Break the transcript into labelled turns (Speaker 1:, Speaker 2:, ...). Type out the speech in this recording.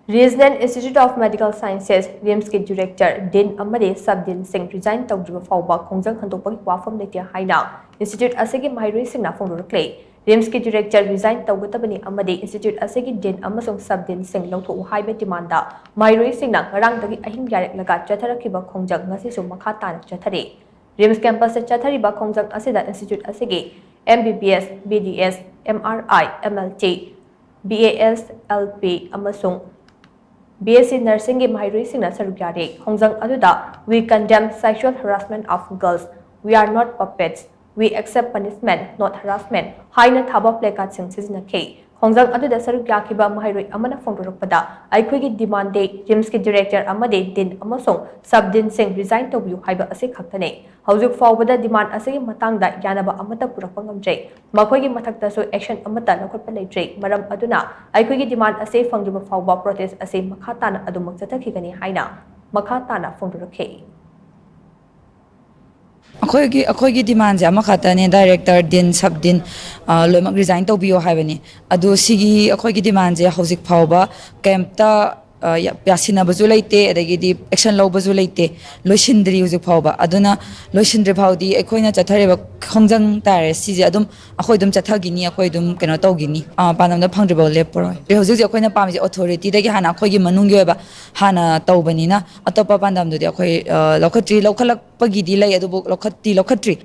Speaker 1: Resign Institute of Medical Sciences, RIMS के Director, Din Amadi Sub-Din Singh Resign Toudriba Phaoba Khongjang Handokpagi Wapham Leite haina, Institute asigi maheiroi singna phongdorakli. RIMS के Director Resign Taugatabani Amadi Institute asigi Din Amasung Sub-Din Singh Lawthoku haiba demanda, maheiroi singna ngarangdagi ahing yareklaga chatharakiba Khongjang ngasisu makha tana chathari. RIMS campus se chathariba Khongjang asida Institute asigi MBBS, BDS, MRI, MLT, BAS, LP amasung BSc Nursing maheiroi singna sarukare. Khongjang aduda we condemn sexual harassment of girls. We are not puppets. We accept punishment, not harassment. Haina thaba placard sing sizinake. Khongjang aduda sarukyakhiba maheiroi amana phongdorakpada aikhoigi demand de RIMS ke Director Amadi Din amasung Sub-Din Singh resign tobiyu haiba ase khaktane. Haujuk faubada demand asigi matangda yanaba amata purakpa ngamjai. Makhoigi mathaktasu action amata lakhotpa leitrai. Maram aduna aikhoigi demand ase Toudriba Phaoba protest ase makhatana adumak chathakigani haina makhatana phongdorakhe.
Speaker 2: अखोगी demand अमा खतने director दिन सब दिन लोमक resign तौबियो हाइबनी अदो सिगी अखोगी demand जे हौजिक फावबा कैंपता यासिनाबजु लेते अदगिदी action लौबजु लेते लोइसिंद्री हौजिक फावबा अदुना लोइसिंद्री फावदी अखोइना चथरेबा खोंजंग तारे सिजे अदुम अखोइदुम चथगिनी अखोइदुम केनो तौगिनी पानमदा फंद्रिबो लेपरोय हौजिक अखोइना पामजे अथॉरिटी दगी हाना अखोगी मनुंगी ओबा हाना तौबनीना अतोपा पांदमदुदी अखोइ लौखत्रि लौखलकपगिदी लै अदुबो लौखत्ति